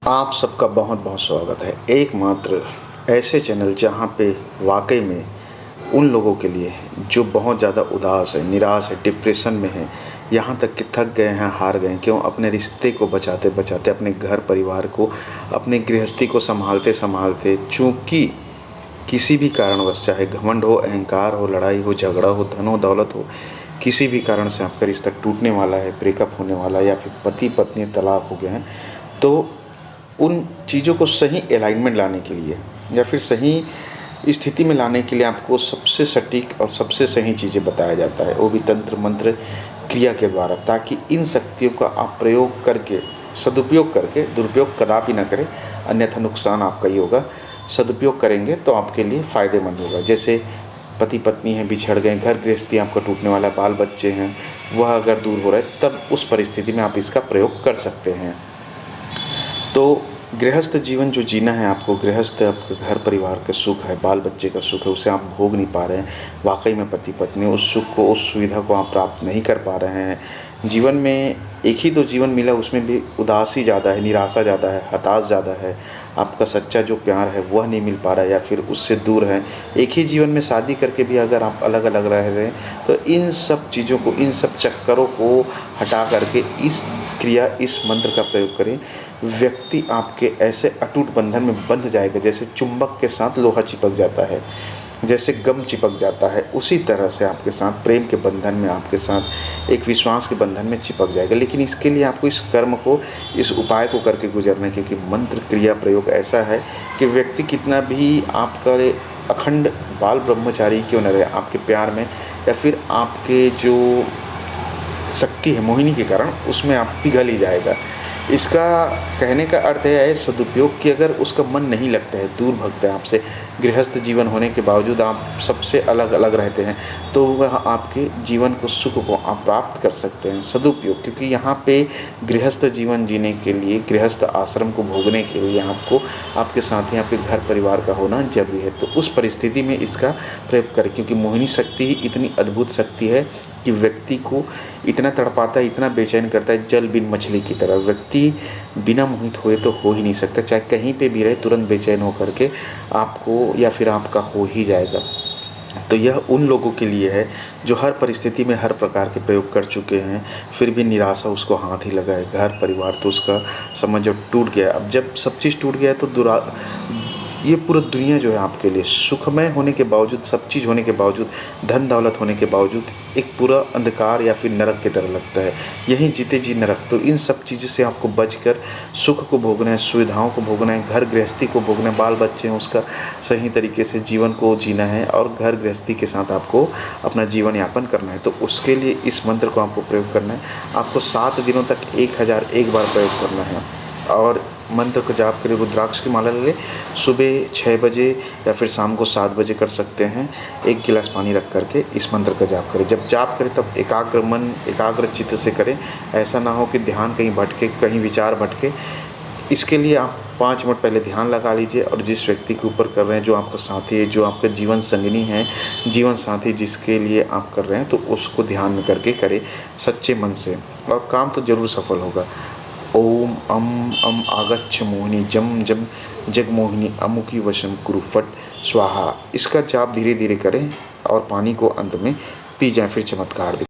आप सबका बहुत बहुत स्वागत है एकमात्र ऐसे चैनल जहां पे वाकई में उन लोगों के लिए जो बहुत ज़्यादा उदास है, निराश है, डिप्रेशन में है, यहाँ तक कि थक गए हैं, हार गए हैं, क्यों अपने रिश्ते को बचाते बचाते, अपने घर परिवार को, अपनी गृहस्थी को संभालते संभालते, चूँकि किसी भी कारणवश, चाहे घमंड हो, अहंकार हो, लड़ाई हो, झगड़ा हो, धन हो, दौलत हो, किसी भी कारण से आपका रिश्ता टूटने वाला है, ब्रेकअप होने वाला है, या फिर पति पत्नी तलाक हो गए हैं, तो उन चीज़ों को सही अलाइनमेंट लाने के लिए या फिर सही स्थिति में लाने के लिए आपको सबसे सटीक और सबसे सही चीज़ें बताया जाता है, वो भी तंत्र मंत्र क्रिया के द्वारा, ताकि इन शक्तियों का आप प्रयोग करके, सदुपयोग करके, दुरुपयोग कदापि ना करें, अन्यथा नुकसान आपका ही होगा। सदुपयोग करेंगे तो आपके लिए फ़ायदेमंद होगा। जैसे पति पत्नी हैं, बिछड़ गए, घर गृहस्थी आपका टूटने वाला, बाल बच्चे हैं, वह अगर दूर हो रहे, तब उस परिस्थिति में आप इसका प्रयोग कर सकते हैं। तो गृहस्थ जीवन जो जीना है आपको, गृहस्थ आपके घर परिवार का सुख है, बाल बच्चे का सुख है, उसे आप भोग नहीं पा रहे हैं, वाकई में पति पत्नी उस सुख को, उस सुविधा को आप प्राप्त नहीं कर पा रहे हैं। जीवन में एक ही तो जीवन मिला, उसमें भी उदासी ज़्यादा है, निराशा ज़्यादा है, हताश ज़्यादा है, आपका सच्चा जो प्यार है वह नहीं मिल पा रहा है या फिर उससे दूर है। एक ही जीवन में शादी करके भी अगर आप अलग अलग रह रहे हैं, तो इन सब चीज़ों को, इन सब चक्करों को हटा करके इस क्रिया, इस मंत्र का प्रयोग करें। व्यक्ति आपके ऐसे अटूट बंधन में बंध जाएगा जैसे चुंबक के साथ लोहा चिपक जाता है, जैसे गम चिपक जाता है, उसी तरह से आपके साथ प्रेम के बंधन में, आपके साथ एक विश्वास के बंधन में चिपक जाएगा। लेकिन इसके लिए आपको इस कर्म को, इस उपाय को करके गुजरना है, क्योंकि मंत्र क्रिया प्रयोग ऐसा है कि व्यक्ति कितना भी आपका अखंड बाल ब्रह्मचारी क्यों न रहे, आपके प्यार में या फिर आपके जो शक्ति है मोहिनी के कारण, उसमें आप पिघल ही जाएगा। इसका कहने का अर्थ है सदुपयोग कि अगर उसका मन नहीं लगता है, दूर भगता है आपसे, गृहस्थ जीवन होने के बावजूद आप सबसे अलग अलग रहते हैं, तो वह आपके जीवन को, सुख को आप प्राप्त कर सकते हैं। सदुपयोग, क्योंकि यहाँ पे गृहस्थ जीवन जीने के लिए, गृहस्थ आश्रम को भोगने के लिए आपको आपके साथ ही आपके घर परिवार का होना जरूरी है। तो उस परिस्थिति में इसका प्रयोग करें, क्योंकि मोहिनी शक्ति ही इतनी अद्भुत शक्ति है कि व्यक्ति को इतना तड़पाता है, इतना बेचैन करता है, जल बिन मछली की तरह। व्यक्ति बिना मोहित हुए तो हो ही नहीं सकता, चाहे कहीं पे भी रहे, तुरंत बेचैन होकर के आपको या फिर आपका हो ही जाएगा। तो यह उन लोगों के लिए है जो हर परिस्थिति में हर प्रकार के प्रयोग कर चुके हैं, फिर भी निराशा उसको हाथ ही लगाए। घर परिवार तो उसका समझो टूट गया। अब जब सब चीज़ टूट गया तो ये पूरा दुनिया जो है आपके लिए सुखमय होने के बावजूद, सब चीज़ होने के बावजूद, धन दौलत होने के बावजूद एक पूरा अंधकार या फिर नरक की तरह लगता है। यहीं जीते जी नरक। तो इन सब चीज़ों से आपको बचकर सुख को भोगना है, सुविधाओं को भोगना है, घर गृहस्थी को भोगना है, बाल बच्चे हैं उसका सही तरीके से जीवन को जीना है, और घर गृहस्थी के साथ आपको अपना जीवन यापन करना है। तो उसके लिए इस मंत्र को आपको प्रयोग करना है। आपको 7 दिनों तक 1001 बार प्रयोग करना है। और मंत्र को जाप करें, रुद्राक्ष की माला ले लें, सुबह 6 बजे या फिर शाम को 7 बजे कर सकते हैं। 1 गिलास पानी रख करके इस मंत्र का जाप करें। जब जाप करें तब एकाग्र मन, एकाग्र चित्त से करें। ऐसा ना हो कि ध्यान कहीं भटके, कहीं विचार भटके। इसके लिए आप 5 मिनट पहले ध्यान लगा लीजिए, और जिस व्यक्ति के ऊपर कर रहे हैं, जो आपका साथी है, जो आपका जीवन संगिनी है, जीवन साथी जिसके लिए आप कर रहे हैं, तो उसको ध्यान में करके करें सच्चे मन से, और काम तो ज़रूर सफल होगा। ओम अम आगच्छ मोहिनी जम जम जगमोहिनी अमुखी वशम कुरु फट स्वाहा। इसका जाप धीरे धीरे करें और पानी को अंत में पी जाएं, फिर चमत्कार